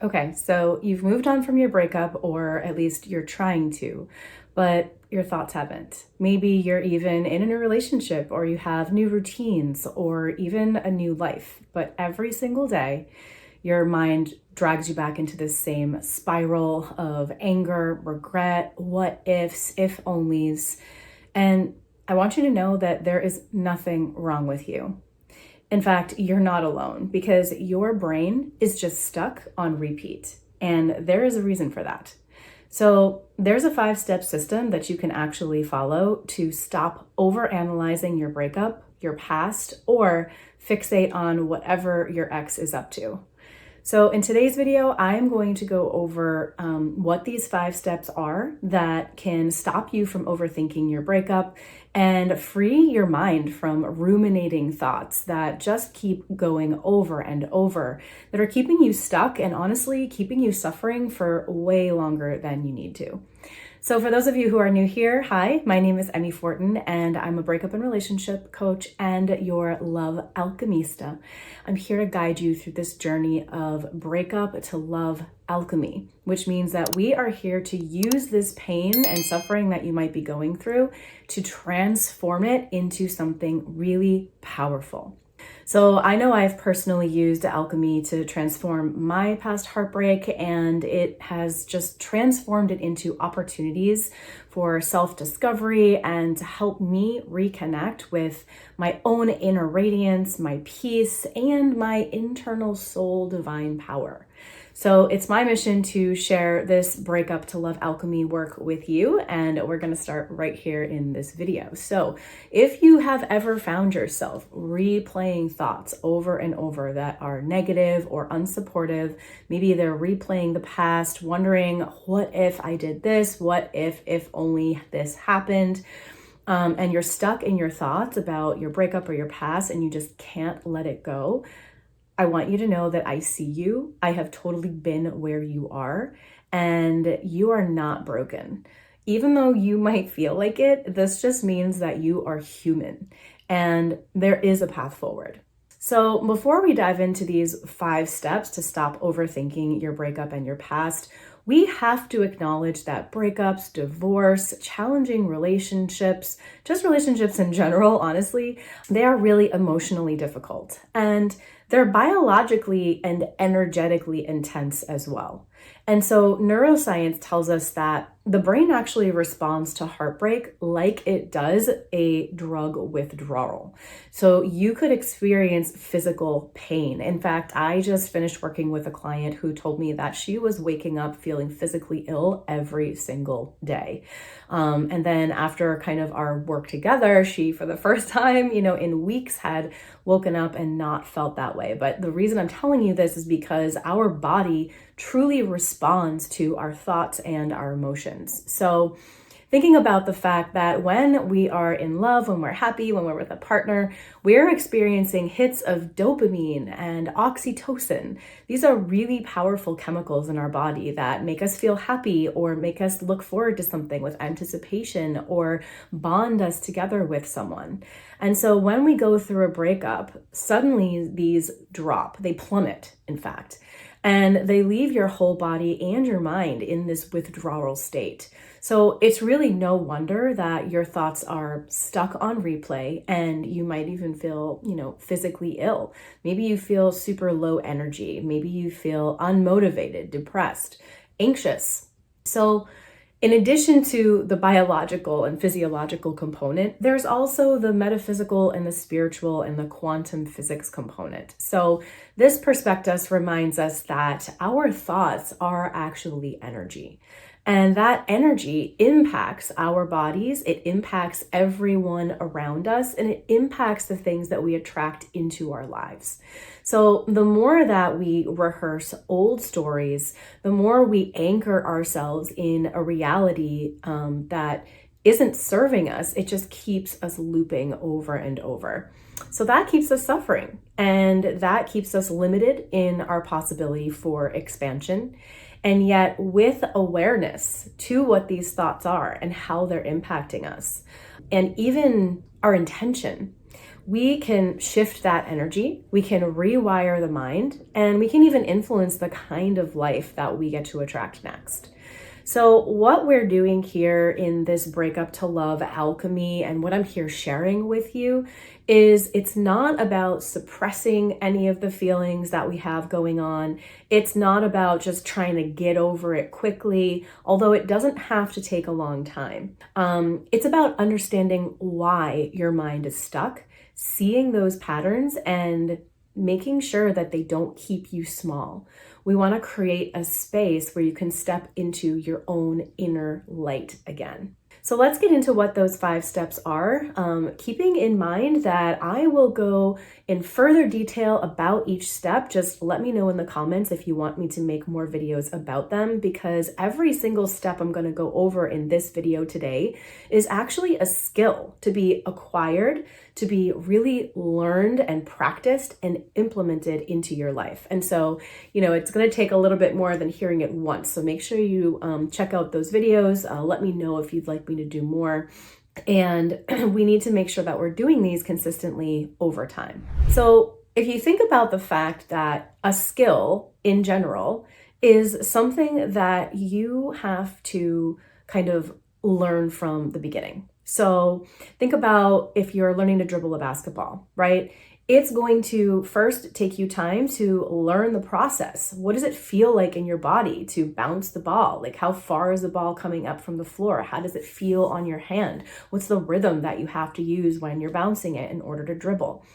Okay, so you've moved on from your breakup, or at least you're trying to, but your thoughts haven't. Maybe you're even in a new relationship, or you have new routines, or even a new life. But every single day, your mind drags you back into this same spiral of anger, regret, what ifs, if onlys. And I want you to know that there is nothing wrong with you. In fact, you're not alone because your brain is just stuck on repeat. And there is a reason for that. So there's a 5-step system that you can actually follow to stop overanalyzing your breakup, your past, or fixate on whatever your ex is up to. So in today's video, I'm going to go over what these 5 steps are that can stop you from overthinking your breakup and free your mind from ruminating thoughts that just keep going over and over, that are keeping you stuck and honestly keeping you suffering for way longer than you need to. So for those of you who are new here, hi, my name is Emmi Fortin, and I'm a breakup and relationship coach and your love alchemista. I'm here to guide you through this journey of breakup to love alchemy, which means that we are here to use this pain and suffering that you might be going through to transform it into something really powerful. So I know I've personally used alchemy to transform my past heartbreak, and it has just transformed it into opportunities for self-discovery and to help me reconnect with my own inner radiance, my peace, and my internal soul divine power. So it's my mission to share this breakup to love alchemy work with you, and we're going to start right here in this video. So if you have ever found yourself replaying thoughts over and over that are negative or unsupportive, maybe they're replaying the past, wondering, what if I did this? What if only this happened? And you're stuck in your thoughts about your breakup or your past and you just can't let it go, I want you to know that I see you. I have totally been where you are, and you are not broken. Even though you might feel like it, this just means that you are human and there is a path forward. So before we dive into these 5 steps to stop overthinking your breakup and your past, we have to acknowledge that breakups, divorce, challenging relationships, just relationships in general, honestly, they are really emotionally difficult. And they're biologically and energetically intense as well. And so neuroscience tells us that the brain actually responds to heartbreak like it does a drug withdrawal. So you could experience physical pain. In fact, I just finished working with a client who told me that she was waking up feeling physically ill every single day. And then after kind of our work together, she, for the first time, in weeks, had woken up and not felt that way. But the reason I'm telling you this is because our body truly responds to our thoughts and our emotions. So thinking about the fact that when we are in love, when we're happy, when we're with a partner, we're experiencing hits of dopamine and oxytocin. These are really powerful chemicals in our body that make us feel happy or make us look forward to something with anticipation or bond us together with someone. And so when we go through a breakup, suddenly these drop, they plummet, in fact. And they leave your whole body and your mind in this withdrawal state. So it's really no wonder that your thoughts are stuck on replay and you might even feel, physically ill. Maybe you feel super low energy. Maybe you feel unmotivated, depressed, anxious. So in addition to the biological and physiological component, there's also the metaphysical and the spiritual and the quantum physics component. So this prospectus reminds us that our thoughts are actually energy. And that energy impacts our bodies, it impacts everyone around us, and it impacts the things that we attract into our lives. So the more that we rehearse old stories, the more we anchor ourselves in a reality that isn't serving us, it just keeps us looping over and over. So that keeps us suffering, and that keeps us limited in our possibility for expansion. And yet with awareness to what these thoughts are and how they're impacting us, and even our intention, we can shift that energy, we can rewire the mind, and we can even influence the kind of life that we get to attract next. So what we're doing here in this Breakup to Love alchemy, and what I'm here sharing with you, is it's not about suppressing any of the feelings that we have going on. It's not about just trying to get over it quickly, although it doesn't have to take a long time. It's about understanding why your mind is stuck, seeing those patterns, and making sure that they don't keep you small. We want to create a space where you can step into your own inner light again. So let's get into what those 5 steps are, keeping in mind that I will go in further detail about each step. Just let me know in the comments if you want me to make more videos about them, because every single step I'm going to go over in this video today is actually a skill to be acquired, to be really learned and practiced and implemented into your life. And so, it's going to take a little bit more than hearing it once. So make sure you check out those videos. Let me know if you'd like me to do more. And we need to make sure that we're doing these consistently over time. So if you think about the fact that a skill in general is something that you have to kind of learn from the beginning. So think about if you're learning to dribble a basketball, right? It's going to first take you time to learn the process. What does it feel like in your body to bounce the ball? Like, how far is the ball coming up from the floor? How does it feel on your hand? What's the rhythm that you have to use when you're bouncing it in order to dribble?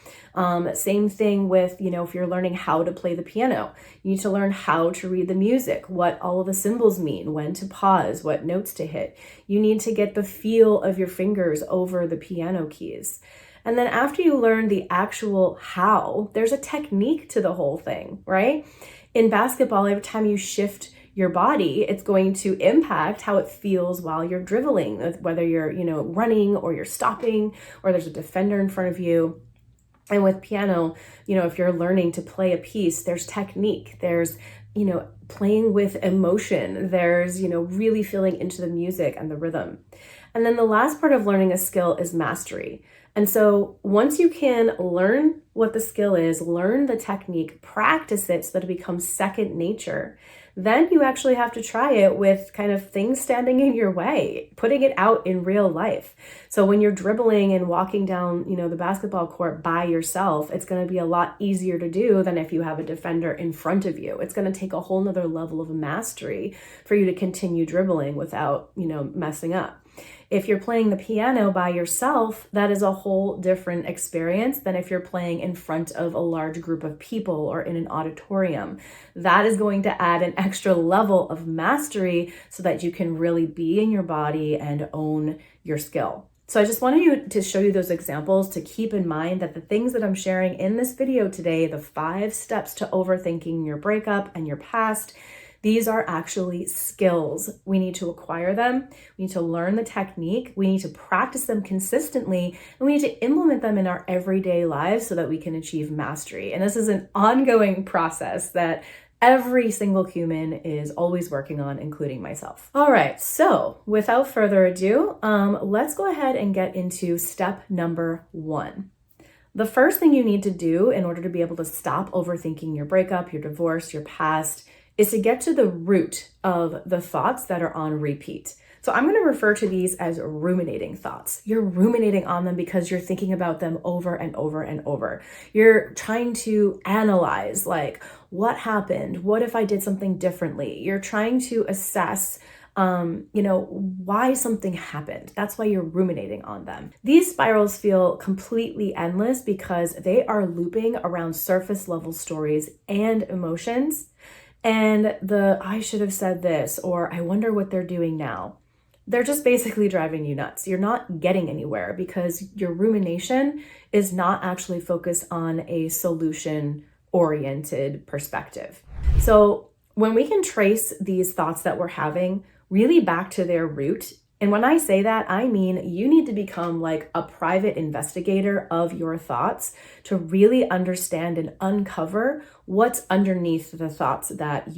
Same thing with, if you're learning how to play the piano, you need to learn how to read the music, what all of the symbols mean, when to pause, what notes to hit. You need to get the feel of your fingers over the piano keys. And then after you learn the actual how, there's a technique to the whole thing, right? In basketball, every time you shift your body, it's going to impact how it feels while you're dribbling, whether you're, running or you're stopping or there's a defender in front of you. And with piano, if you're learning to play a piece, there's technique, there's, playing with emotion, there's, really feeling into the music and the rhythm. And then the last part of learning a skill is mastery. And so once you can learn what the skill is, learn the technique, practice it so that it becomes second nature, then you actually have to try it with kind of things standing in your way, putting it out in real life. So when you're dribbling and walking down, the basketball court by yourself, it's going to be a lot easier to do than if you have a defender in front of you. It's going to take a whole nother level of mastery for you to continue dribbling without, messing up. If you're playing the piano by yourself, that is a whole different experience than if you're playing in front of a large group of people or in an auditorium. That is going to add an extra level of mastery so that you can really be in your body and own your skill. So I just wanted to show you those examples to keep in mind that the things that I'm sharing in this video today, the 5 steps to overthinking your breakup and your past, these are actually skills. We need to acquire them. We need to learn the technique. We need to practice them consistently, and we need to implement them in our everyday lives so that we can achieve mastery. And this is an ongoing process that every single human is always working on, including myself. All right, so without further ado, let's go ahead and get into step number 1. The first thing you need to do in order to be able to stop overthinking your breakup, your divorce, your past, is to get to the root of the thoughts that are on repeat. So I'm going to refer to these as ruminating thoughts. You're ruminating on them because you're thinking about them over and over and over. You're trying to analyze, like, what happened? What if I did something differently? You're trying to assess why something happened. That's why you're ruminating on them. These spirals feel completely endless because they are looping around surface level stories and emotions. And I should have said this, or I wonder what they're doing now. They're just basically driving you nuts. You're not getting anywhere because your rumination is not actually focused on a solution-oriented perspective. So when we can trace these thoughts that we're having really back to their root, and when I say that, I mean you need to become like a private investigator of your thoughts to really understand and uncover what's underneath the thoughts that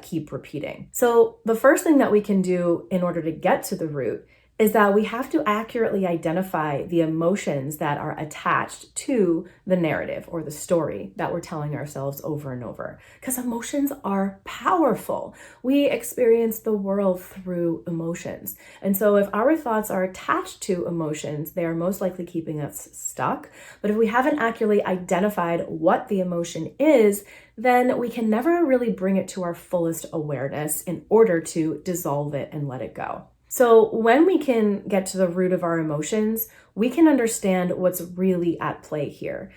keep repeating. So the first thing that we can do in order to get to the root is that we have to accurately identify the emotions that are attached to the narrative or the story that we're telling ourselves over and over. Because emotions are powerful. We experience the world through emotions. And so if our thoughts are attached to emotions, they are most likely keeping us stuck. But if we haven't accurately identified what the emotion is, then we can never really bring it to our fullest awareness in order to dissolve it and let it go. So when we can get to the root of our emotions, we can understand what's really at play here.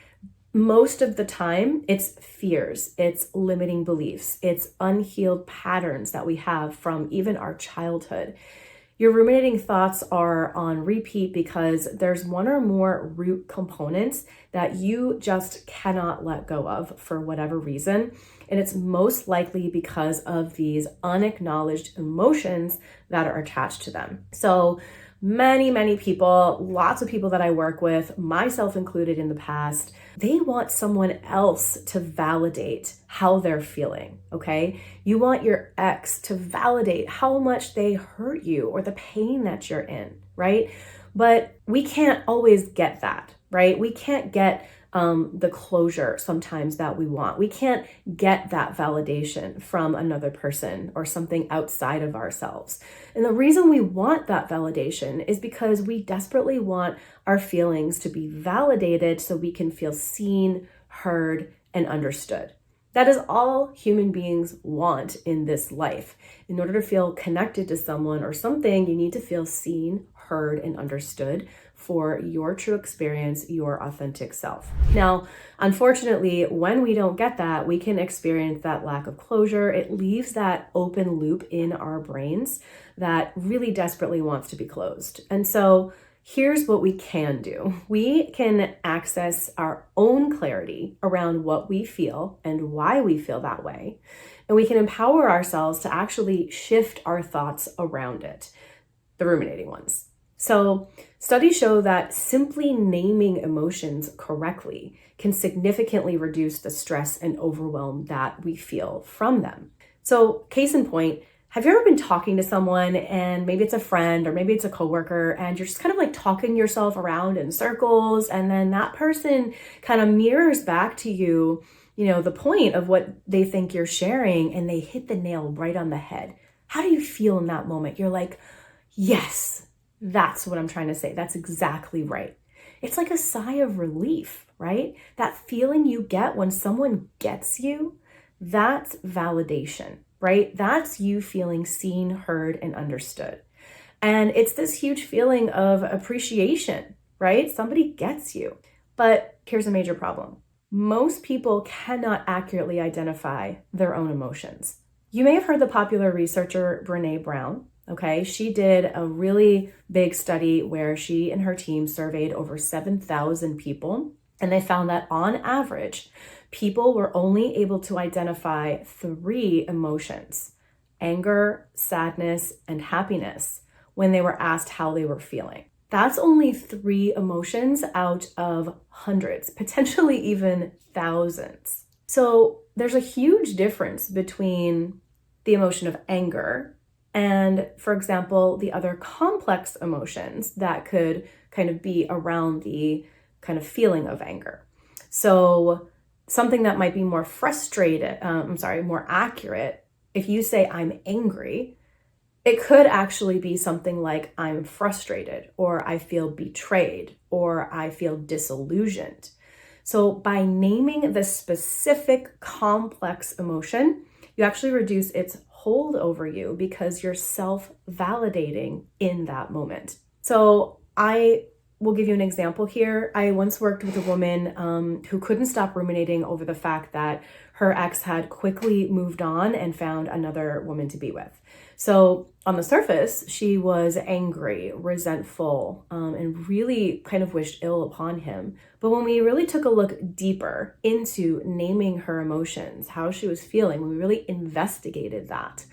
Most of the time, it's fears, it's limiting beliefs, it's unhealed patterns that we have from even our childhood. Your ruminating thoughts are on repeat because there's one or more root components that you just cannot let go of for whatever reason. And it's most likely because of these unacknowledged emotions that are attached to them. So many people, lots of people that I work with, myself included in the past, they want someone else to validate how they're feeling, okay? You want your ex to validate how much they hurt you or the pain that you're in, right? But we can't always get that, right? We can't get the closure sometimes that we want. We can't get that validation from another person or something outside of ourselves. And the reason we want that validation is because we desperately want our feelings to be validated so we can feel seen, heard, and understood. That is all human beings want in this life. In order to feel connected to someone or something, you need to feel seen, heard, and understood for your true experience, your authentic self. Now, unfortunately, when we don't get that, we can experience that lack of closure. It leaves that open loop in our brains that really desperately wants to be closed. And so here's what we can do. We can access our own clarity around what we feel and why we feel that way. And we can empower ourselves to actually shift our thoughts around it, the ruminating ones. So studies show that simply naming emotions correctly can significantly reduce the stress and overwhelm that we feel from them. So case in point, have you ever been talking to someone and maybe it's a friend or maybe it's a coworker and you're just kind of like talking yourself around in circles, and then that person kind of mirrors back to you, the point of what they think you're sharing, and they hit the nail right on the head. How do you feel in that moment? You're like, yes, that's what I'm trying to say. That's exactly right. It's like a sigh of relief, right? That feeling you get when someone gets you, that's validation, right? That's you feeling seen, heard, and understood. And it's this huge feeling of appreciation, right? Somebody gets you. But here's a major problem. Most people cannot accurately identify their own emotions. You may have heard the popular researcher Brené Brown. Okay, she did a really big study where she and her team surveyed over 7,000 people, and they found that on average, people were only able to identify 3 emotions: anger, sadness, and happiness, when they were asked how they were feeling. That's only 3 emotions out of hundreds, potentially even thousands. So there's a huge difference between the emotion of anger and, for example, the other complex emotions that could kind of be around the kind of feeling of anger. So something that might be more more accurate, if you say I'm angry, it could actually be something like I'm frustrated, or I feel betrayed, or I feel disillusioned. So by naming the specific complex emotion, you actually reduce its hold over you because you're self-validating in that moment. So I will give you an example here. I once worked with a woman who couldn't stop ruminating over the fact that her ex had quickly moved on and found another woman to be with. So on the surface, she was angry, resentful, and really kind of wished ill upon him. But when we really took a look deeper into naming her emotions, how she was feeling, when we really investigated that,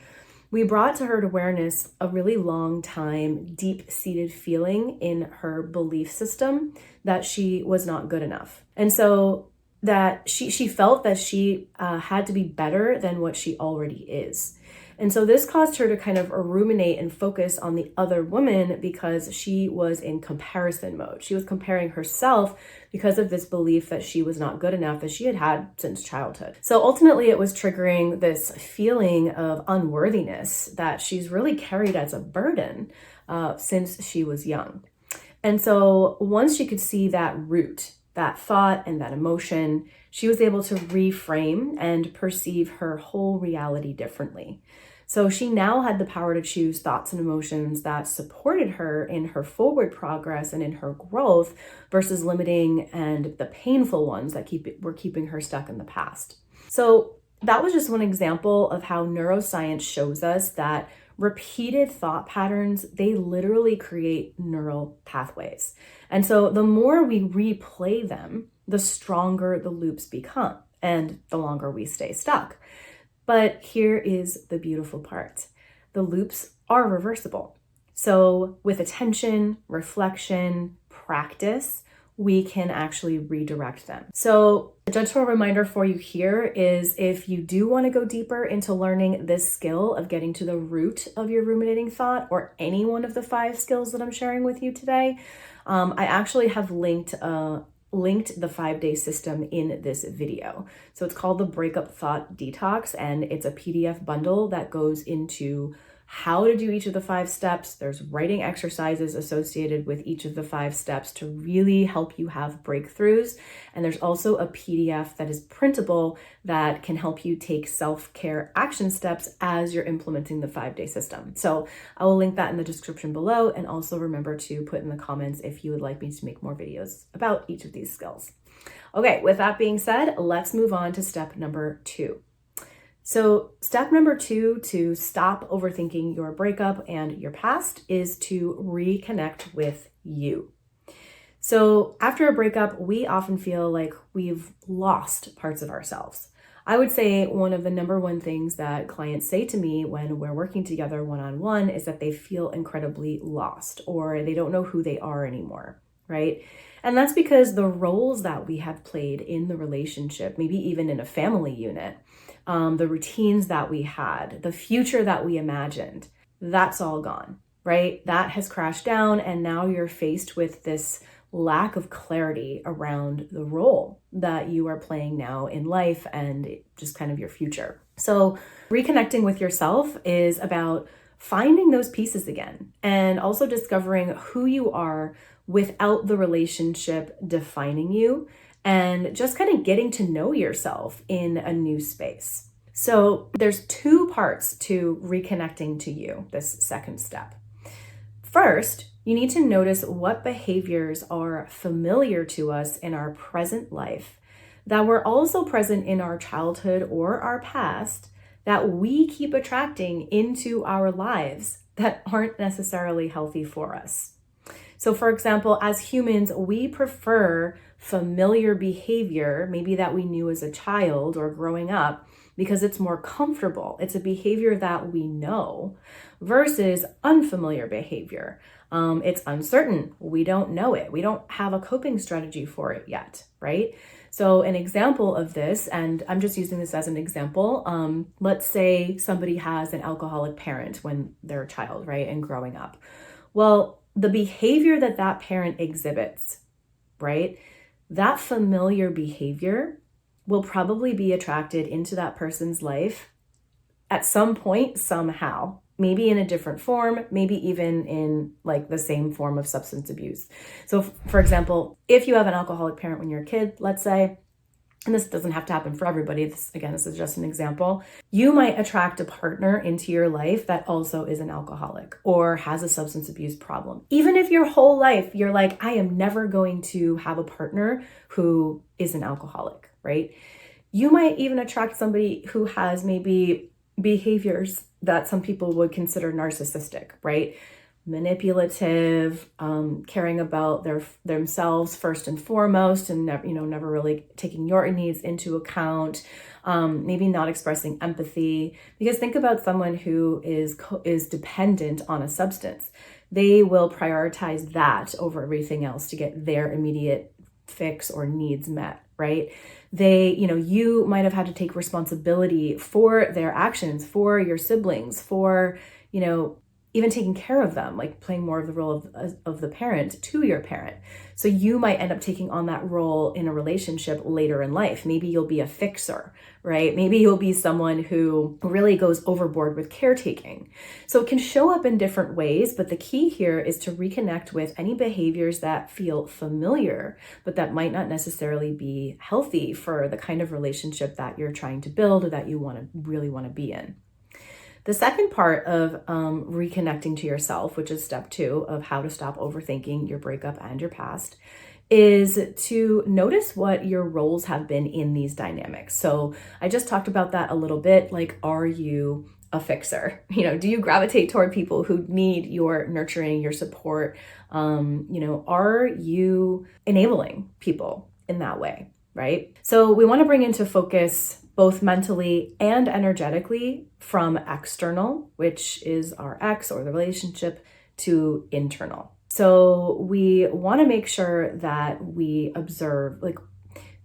we brought to her awareness a really long time, deep-seated feeling in her belief system that she was not good enough. And so that she felt that she had to be better than what she already is. And so this caused her to kind of ruminate and focus on the other woman because she was in comparison mode. She was comparing herself because of this belief that she was not good enough that she had had since childhood. So ultimately it was triggering this feeling of unworthiness that she's really carried as a burden since she was young. And so once she could see that root, that thought and that emotion, she was able to reframe and perceive her whole reality differently. So she now had the power to choose thoughts and emotions that supported her in her forward progress and in her growth versus limiting and the painful ones that were keeping her stuck in the past. So that was just one example of how neuroscience shows us that repeated thought patterns, they literally create neural pathways. And so the more we replay them, the stronger the loops become and the longer we stay stuck. But here is the beautiful part. The loops are reversible. So with attention, reflection, practice, we can actually redirect them. So a gentle reminder for you here is if you do want to go deeper into learning this skill of getting to the root of your ruminating thought or any one of the 5 skills that I'm sharing with you today, I actually have linked the 5-day system in this video. So it's called the Breakup Thought Detox, and it's a PDF bundle that goes into how to do each of the 5 steps. There's writing exercises associated with each of the 5 steps to really help you have breakthroughs. And there's also a PDF that is printable that can help you take self-care action steps as you're implementing the 5-day system. So I will link that in the description below. And also remember to put in the comments if you would like me to make more videos about each of these skills. Okay, with that being said, let's move on to step number 2. So step number 2 to stop overthinking your breakup and your past is to reconnect with you. So after a breakup, we often feel like we've lost parts of ourselves. I would say one of the number one things that clients say to me when we're working together one-on-one is that they feel incredibly lost or they don't know who they are anymore, right? And that's because the roles that we have played in the relationship, maybe even in a family unit, the routines that we had, the future that we imagined, that's all gone, right? That has crashed down, and now you're faced with this lack of clarity around the role that you are playing now in life and just kind of your future. So reconnecting with yourself is about finding those pieces again and also discovering who you are without the relationship defining you and just kind of getting to know yourself in a new space. So there's 2 parts to reconnecting to you, this second step. First, you need to notice what behaviors are familiar to us in our present life that were also present in our childhood or our past that we keep attracting into our lives that aren't necessarily healthy for us. So for example, as humans, we prefer familiar behavior, maybe that we knew as a child or growing up, because it's more comfortable. It's a behavior that we know versus unfamiliar behavior. It's uncertain. We don't know it. We don't have a coping strategy for it yet, right? So an example of this, and I'm just using this as an example, let's say somebody has an alcoholic parent when they're a child, right, and growing up. Well, the behavior that that parent exhibits, right, that familiar behavior will probably be attracted into that person's life at some point, somehow, maybe in a different form, maybe even in like the same form of substance abuse. So for example, if you have an alcoholic parent when you're a kid, let's say, and this doesn't have to happen for everybody, this is just an example, you might attract a partner into your life that also is an alcoholic or has a substance abuse problem. Even if your whole life you're like, I am never going to have a partner who is an alcoholic, right? You might even attract somebody who has maybe behaviors that some people would consider narcissistic, right? Manipulative, caring about themselves first and foremost, and never really taking your needs into account. Maybe not expressing empathy, because think about someone who is dependent on a substance. They will prioritize that over everything else to get their immediate fix or needs met, right? You might have had to take responsibility for their actions, for your siblings, for, even taking care of them, like playing more of the role of the parent to your parent. So you might end up taking on that role in a relationship later in life. Maybe you'll be a fixer, right? Maybe you'll be someone who really goes overboard with caretaking. So it can show up in different ways, but the key here is to reconnect with any behaviors that feel familiar, but that might not necessarily be healthy for the kind of relationship that you're trying to build or that you really want to be in. The second part of reconnecting to yourself, which is step 2 of how to stop overthinking your breakup and your past, is to notice what your roles have been in these dynamics. So I just talked about that a little bit. Like, are you a fixer? Do you gravitate toward people who need your nurturing, your support? Are you enabling people in that way, right? So we want to bring into focus both mentally and energetically from external, which is our ex or the relationship, to internal. So we want to make sure that we observe, like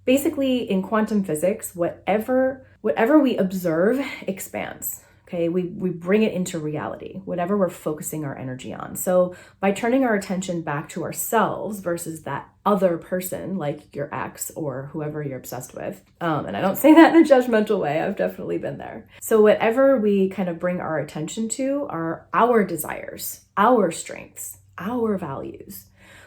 basically in quantum physics, whatever we observe expands. Okay, we bring it into reality, whatever we're focusing our energy on. So by turning our attention back to ourselves versus that other person, like your ex or whoever you're obsessed with, and I don't say that in a judgmental way, I've definitely been there. So whatever we kind of bring our attention to are our desires, our strengths, our values.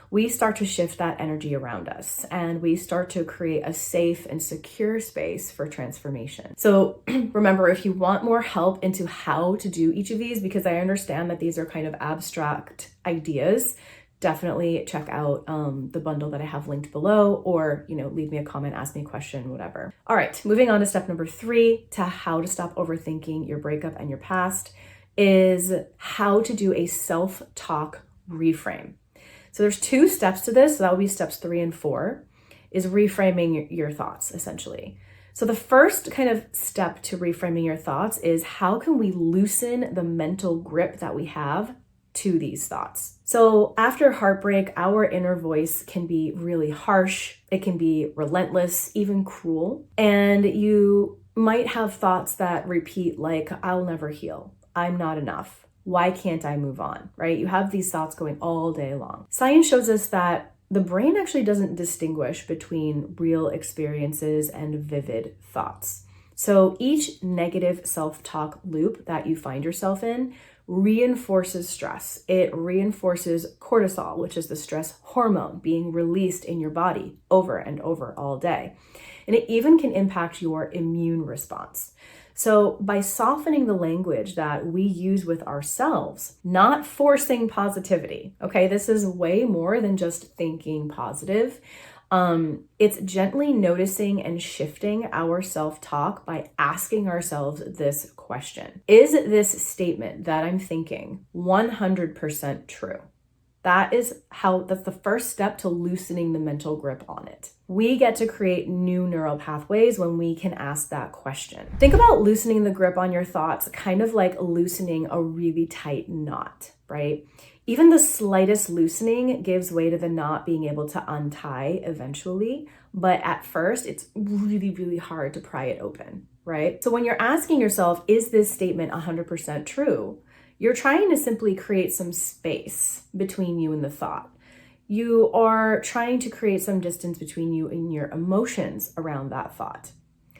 We start to shift that energy around us and we start to create a safe and secure space for transformation. So remember, if you want more help into how to do each of these, because I understand that these are kind of abstract ideas, definitely check out the bundle that I have linked below, or, leave me a comment, ask me a question, whatever. All right, moving on to step number 3 to how to stop overthinking your breakup and your past is how to do a self-talk reframe. So there's 2 steps to this. So that would be steps 3 and 4, is reframing your thoughts, essentially. So the first kind of step to reframing your thoughts is how can we loosen the mental grip that we have to these thoughts? So after heartbreak, our inner voice can be really harsh. It can be relentless, even cruel. And you might have thoughts that repeat like, I'll never heal. I'm not enough. Why can't I move on, right? You have these thoughts going all day long. Science shows us that the brain actually doesn't distinguish between real experiences and vivid thoughts. So each negative self-talk loop that you find yourself in reinforces stress. It reinforces cortisol, which is the stress hormone being released in your body over and over all day. And it even can impact your immune response. So by softening the language that we use with ourselves, not forcing positivity, okay, this is way more than just thinking positive. It's gently noticing and shifting our self-talk by asking ourselves this question. Is this statement that I'm thinking 100% true? That's the first step to loosening the mental grip on it. We get to create new neural pathways when we can ask that question. Think about loosening the grip on your thoughts, kind of like loosening a really tight knot, right? Even the slightest loosening gives way to the knot being able to untie eventually. But at first, it's really, really hard to pry it open, right? So when you're asking yourself, is this statement 100% true? You're trying to simply create some space between you and the thought. You are trying to create some distance between you and your emotions around that thought.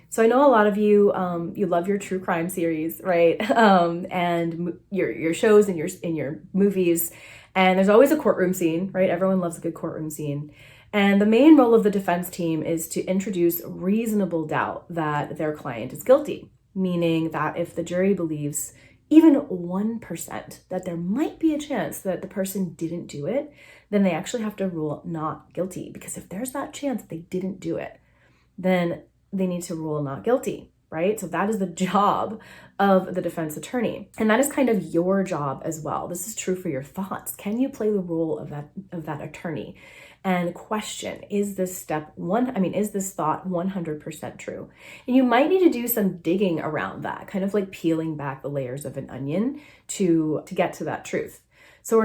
So I know a lot of you, you love your true crime series, right? And your shows and your movies. And there's always a courtroom scene, right? Everyone loves a good courtroom scene. And the main role of the defense team is to introduce reasonable doubt that their client is guilty, meaning that if the jury believes even 1% that there might be a chance that the person didn't do it, then they actually have to rule not guilty. Because if there's that chance that they didn't do it, then they need to rule not guilty, right? So that is the job of the defense attorney. And that is kind of your job as well. This is true for your thoughts. Can you play the role of that attorney and question, is this thought 100% true? And you might need to do some digging around that, kind of like peeling back the layers of an onion to get to that truth. So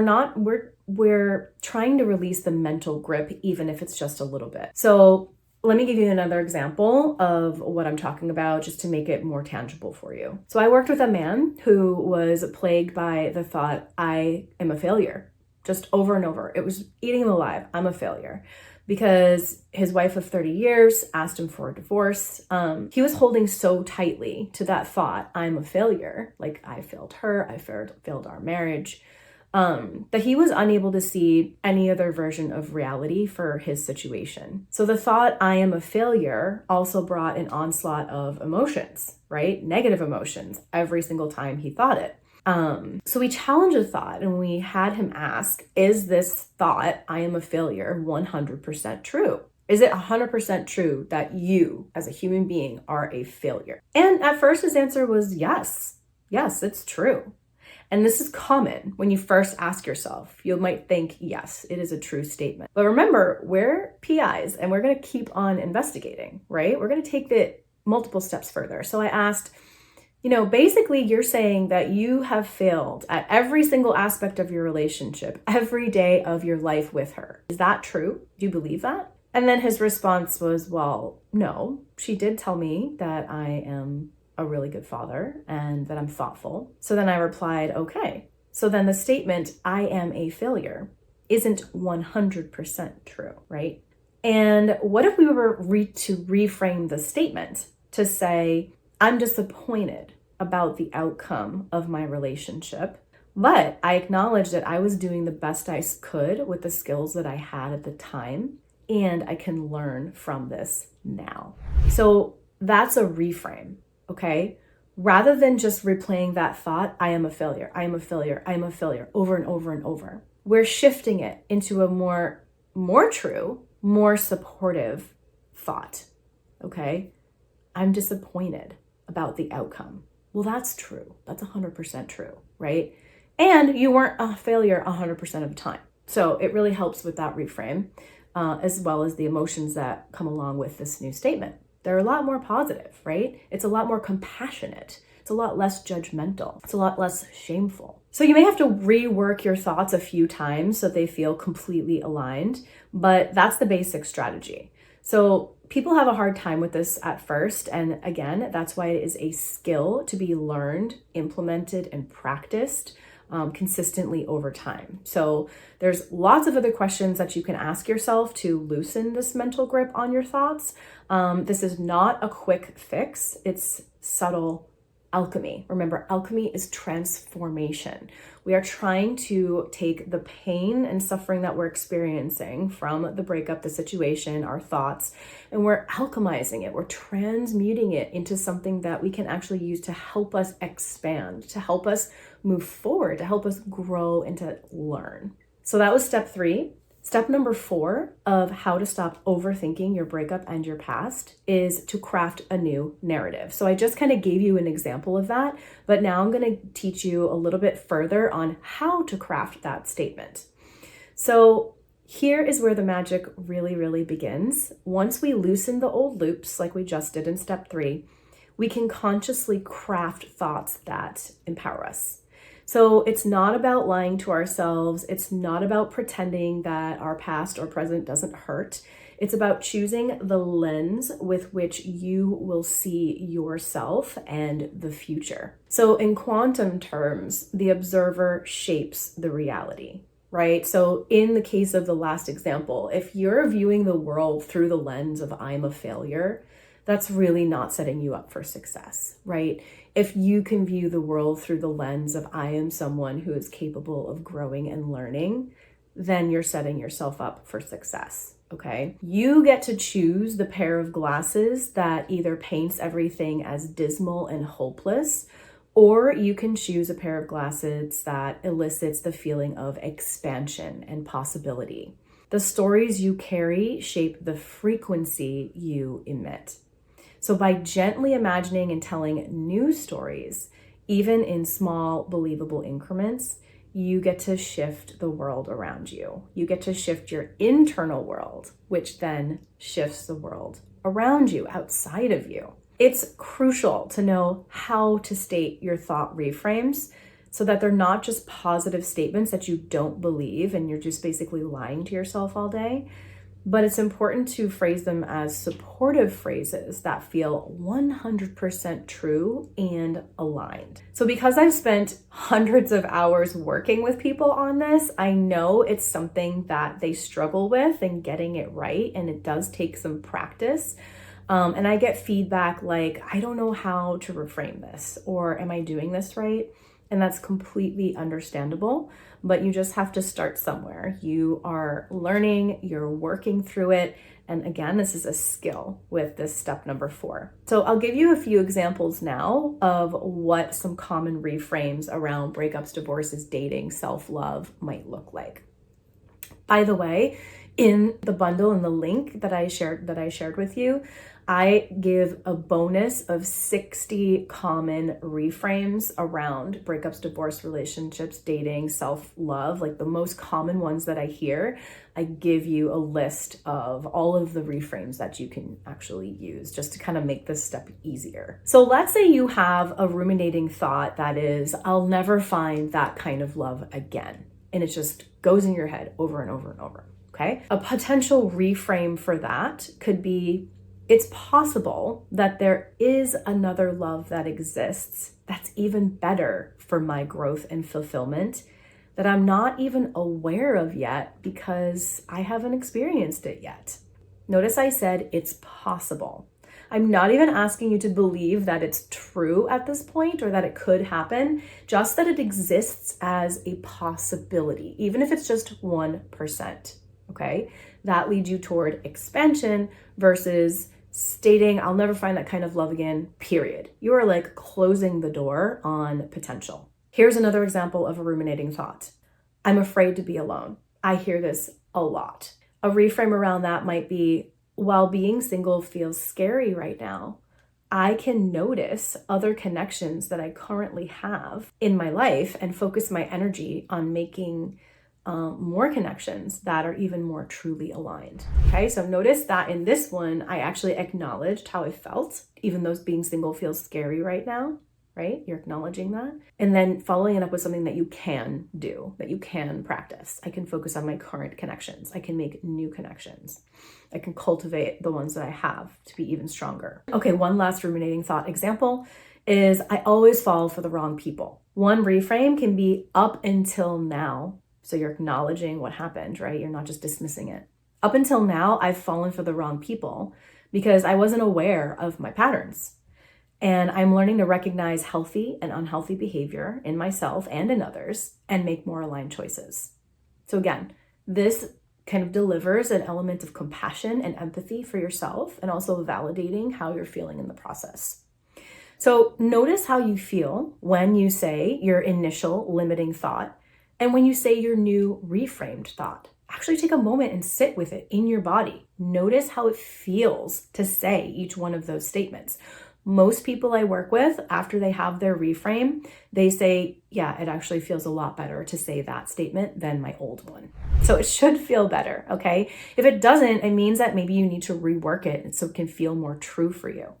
we're trying to release the mental grip, even if it's just a little bit. So Let me give you another example of what I'm talking about just to make it more tangible for you. So I worked with a man who was plagued by the thought, I am a failure, just over and over. It was eating him alive. I'm a failure. Because his wife of 30 years asked him for a divorce. He was holding so tightly to that thought, I'm a failure, like I failed her, I failed our marriage, that he was unable to see any other version of reality for his situation. So the thought, I am a failure, also brought an onslaught of emotions, right? Negative emotions every single time he thought it. So we challenged the thought and we had him ask, is this thought, I am a failure, 100% true? Is it 100% true that you as a human being are a failure? And at first his answer was yes. Yes, it's true. And this is common when you first ask yourself. You might think, yes, it is a true statement. But remember, we're PIs and we're going to keep on investigating, right? We're going to take it multiple steps further. So I asked, basically you're saying that you have failed at every single aspect of your relationship, every day of your life with her. Is that true? Do you believe that? And then his response was, well, no, she did tell me that I am a really good father and that I'm thoughtful. So then I replied, okay, so then the statement, I am a failure, isn't 100% true, right? And what if we were to reframe the statement to say, I'm disappointed about the outcome of my relationship, but I acknowledge that I was doing the best I could with the skills that I had at the time, and I can learn from this now. So that's a reframe, okay? Rather than just replaying that thought, I am a failure, I am a failure, I am a failure, over and over and over. We're shifting it into a more true, more supportive thought, okay? I'm disappointed about the outcome. Well, that's true. That's 100% true, right? And you weren't a failure 100% of the time. So it really helps with that reframe, as well as the emotions that come along with this new statement. They're a lot more positive, right? It's a lot more compassionate. It's a lot less judgmental. It's a lot less shameful. So you may have to rework your thoughts a few times so they feel completely aligned, but that's the basic strategy. So people have a hard time with this at first. And again, that's why it is a skill to be learned, implemented, and practiced consistently over time. So there's lots of other questions that you can ask yourself to loosen this mental grip on your thoughts. This is not a quick fix. It's subtle alchemy. Remember, alchemy is transformation. We are trying to take the pain and suffering that we're experiencing from the breakup, the situation, our thoughts, and we're alchemizing it. We're transmuting it into something that we can actually use to help us expand, to help us move forward, to help us grow and to learn. So that was step 3. Step number 4 of how to stop overthinking your breakup and your past is to craft a new narrative. So I just kind of gave you an example of that, but now I'm going to teach you a little bit further on how to craft that statement. So here is where the magic really, really begins. Once we loosen the old loops, like we just did in step 3, we can consciously craft thoughts that empower us. So it's not about lying to ourselves. It's not about pretending that our past or present doesn't hurt. It's about choosing the lens with which you will see yourself and the future. So in quantum terms, the observer shapes the reality, right? So in the case of the last example, if you're viewing the world through the lens of I'm a failure, that's really not setting you up for success, right? If you can view the world through the lens of I am someone who is capable of growing and learning, then you're setting yourself up for success, okay? You get to choose the pair of glasses that either paints everything as dismal and hopeless, or you can choose a pair of glasses that elicits the feeling of expansion and possibility. The stories you carry shape the frequency you emit. So by gently imagining and telling new stories, even in small, believable increments, you get to shift the world around you. You get to shift your internal world, which then shifts the world around you, outside of you. It's crucial to know how to state your thought reframes so that they're not just positive statements that you don't believe and you're just basically lying to yourself all day. but it's important to phrase them as supportive phrases that feel 100% true and aligned. So because I've spent hundreds of hours working with people on this, I know it's something that they struggle with and getting it right, and it does take some practice. And I get feedback like, I don't know how to reframe this, or am I doing this right? And that's completely understandable, but you just have to start somewhere. You are learning, you're working through it. And again, this is a skill with this step number 4. So I'll give you a few examples now of what some common reframes around breakups, divorces, dating, self-love might look like. By the way, in the bundle and the link that I shared with you, I give a bonus of 60 common reframes around breakups, divorce, relationships, dating, self-love, like the most common ones that I hear. I give you a list of all of the reframes that you can actually use just to kind of make this step easier. So let's say you have a ruminating thought that is, I'll never find that kind of love again. And it just goes in your head over and over and over, okay? A potential reframe for that could be, it's possible that there is another love that exists that's even better for my growth and fulfillment that I'm not even aware of yet because I haven't experienced it yet. Notice I said it's possible. I'm not even asking you to believe that it's true at this point or that it could happen, just that it exists as a possibility, even if it's just 1%, okay? That leads you toward expansion versus stating, I'll never find that kind of love again, period. You are like closing the door on potential. Here's another example of a ruminating thought. I'm afraid to be alone. I hear this a lot. A reframe around that might be, while being single feels scary right now, I can notice other connections that I currently have in my life and focus my energy on making more connections that are even more truly aligned. Okay, so notice that in this one, I actually acknowledged how I felt, even though being single feels scary right now, right? You're acknowledging that. And then following it up with something that you can do, that you can practice. I can focus on my current connections. I can make new connections. I can cultivate the ones that I have to be even stronger. Okay, one last ruminating thought example is, I always fall for the wrong people. One reframe can be, up until now. So you're acknowledging what happened, right? You're not just dismissing it. Up until now, I've fallen for the wrong people because I wasn't aware of my patterns. And I'm learning to recognize healthy and unhealthy behavior in myself and in others and make more aligned choices. So again, this kind of delivers an element of compassion and empathy for yourself and also validating how you're feeling in the process. So notice how you feel when you say your initial limiting thought and when you say your new reframed thought. Actually take a moment and sit with it in your body. Notice how it feels to say each one of those statements. Most people I work with, after they have their reframe, they say, yeah, it actually feels a lot better to say that statement than my old one. So it should feel better, okay? If it doesn't, it means that maybe you need to rework it so it can feel more true for you.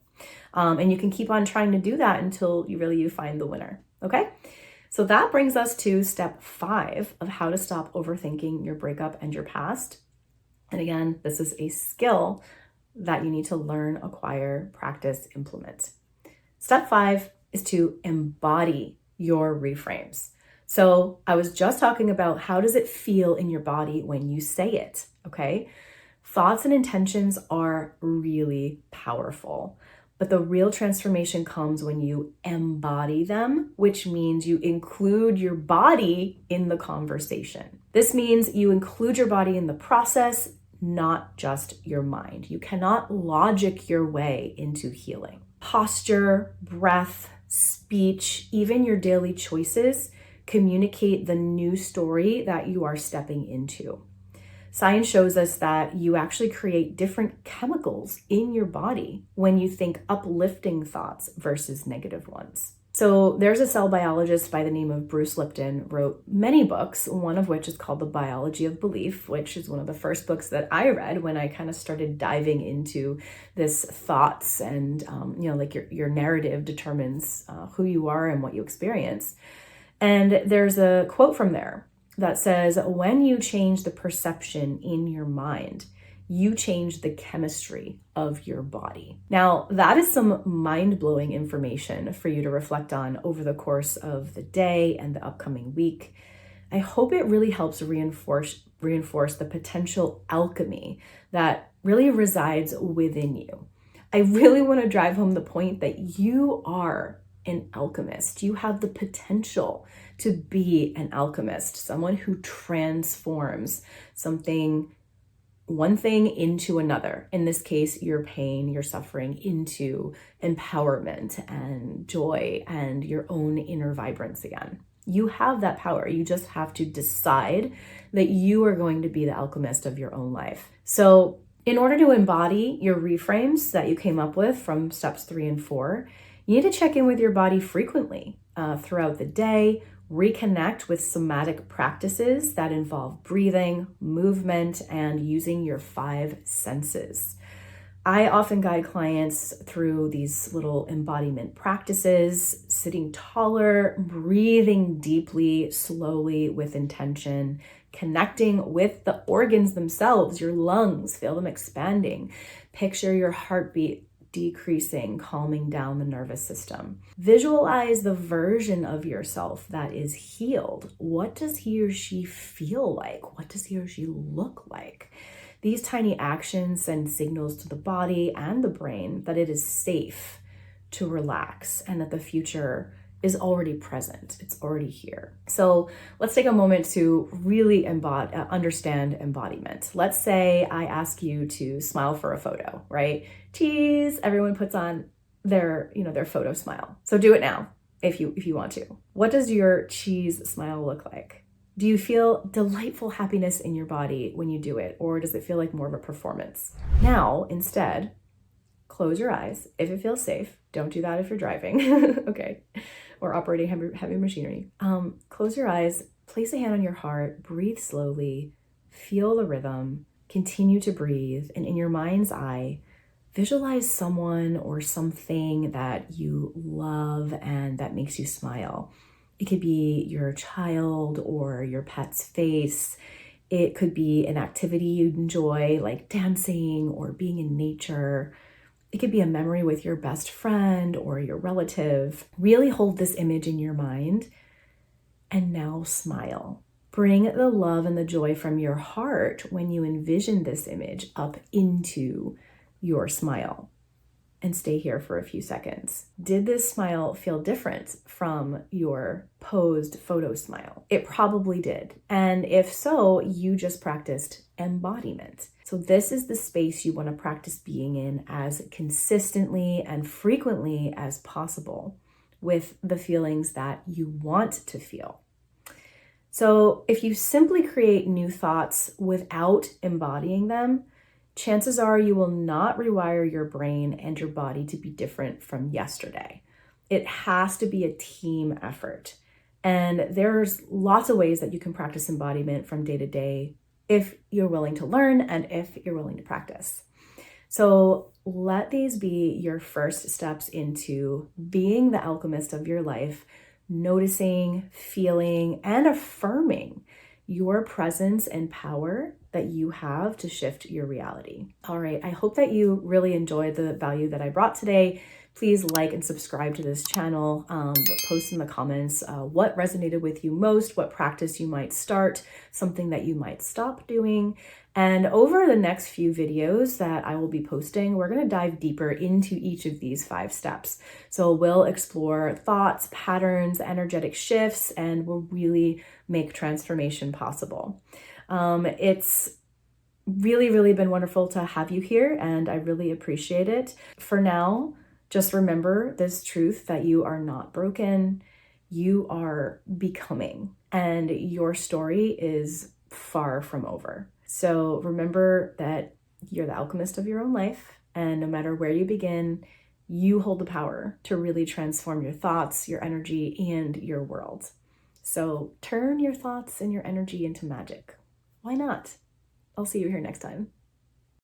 And you can keep on trying to do that until you find the winner, okay? So that brings us to step 5 of how to stop overthinking your breakup and your past. And again, this is a skill that you need to learn, acquire, practice, implement. Step 5 is to embody your reframes. So I was just talking about how does it feel in your body when you say it, okay? Thoughts and intentions are really powerful. But the real transformation comes when you embody them, which means you include your body in the conversation. This means you include your body in the process, not just your mind. You cannot logic your way into healing. Posture, breath, speech, even your daily choices communicate the new story that you are stepping into. Science shows us that you actually create different chemicals in your body when you think uplifting thoughts versus negative ones. So there's a cell biologist by the name of Bruce Lipton, wrote many books, one of which is called The Biology of Belief, which is one of the first books that I read when I kind of started diving into this thoughts and, like your narrative determines who you are and what you experience. And there's a quote from there that says, when you change the perception in your mind, you change the chemistry of your body. Now, that is some mind-blowing information for you to reflect on over the course of the day and the upcoming week. I hope it really helps reinforce the potential alchemy that really resides within you. I really want to drive home the point that you are an alchemist. You have the potential to be an alchemist, someone who transforms one thing into another. In this case, your pain, your suffering into empowerment and joy and your own inner vibrance again. You have that power. You just have to decide that you are going to be the alchemist of your own life. So in order to embody your reframes that you came up with from steps 3 and 4, you need to check in with your body frequently throughout the day, reconnect with somatic practices that involve breathing, movement, and using your 5 senses. I often guide clients through these little embodiment practices, sitting taller, breathing deeply, slowly, with intention, connecting with the organs themselves, your lungs, feel them expanding. Picture your heartbeat decreasing, calming down the nervous system. Visualize the version of yourself that is healed. What does he or she feel like? What does he or she look like? These tiny actions send signals to the body and the brain that it is safe to relax and that the future is already present. It's already here. So let's take a moment to really understand embodiment. Let's say I ask you to smile for a photo, right? Cheese, everyone puts on their photo smile. So do it now if you want to. What does your cheese smile look like? Do you feel delightful happiness in your body when you do it, or does it feel like more of a performance? Now, instead, close your eyes if it feels safe. Don't do that if you're driving, okay, or operating heavy machinery. Close your eyes, place a hand on your heart, breathe slowly, feel the rhythm, continue to breathe, and in your mind's eye, visualize someone or something that you love and that makes you smile. It could be your child or your pet's face. It could be an activity you enjoy, like dancing or being in nature. It could be a memory with your best friend or your relative. Really hold this image in your mind and now smile. Bring the love and the joy from your heart when you envision this image up into your smile. And stay here for a few seconds. Did this smile feel different from your posed photo smile? It probably did. And if so, you just practiced embodiment. So this is the space you want to practice being in as consistently and frequently as possible with the feelings that you want to feel. So if you simply create new thoughts without embodying them, chances are you will not rewire your brain and your body to be different from yesterday. It has to be a team effort. And there's lots of ways that you can practice embodiment from day to day if you're willing to learn and if you're willing to practice. So let these be your first steps into being the alchemist of your life, noticing, feeling, and affirming your presence and power that you have to shift your reality. All right, I hope that you really enjoyed the value that I brought today. Please like and subscribe to this channel. Post in the comments what resonated with you most, what practice you might start, something that you might stop doing. And over the next few videos that I will be posting, we're going to dive deeper into each of these 5 steps. So we'll explore thoughts, patterns, energetic shifts, and we'll really make transformation possible. It's really been wonderful to have you here, and I really appreciate it. For now, just remember this truth that you are not broken, you are becoming, and your story is far from over. So remember that you're the alchemist of your own life, and no matter where you begin, you hold the power to really transform your thoughts, your energy, and your world. So turn your thoughts and your energy into magic. Why not? I'll see you here next time.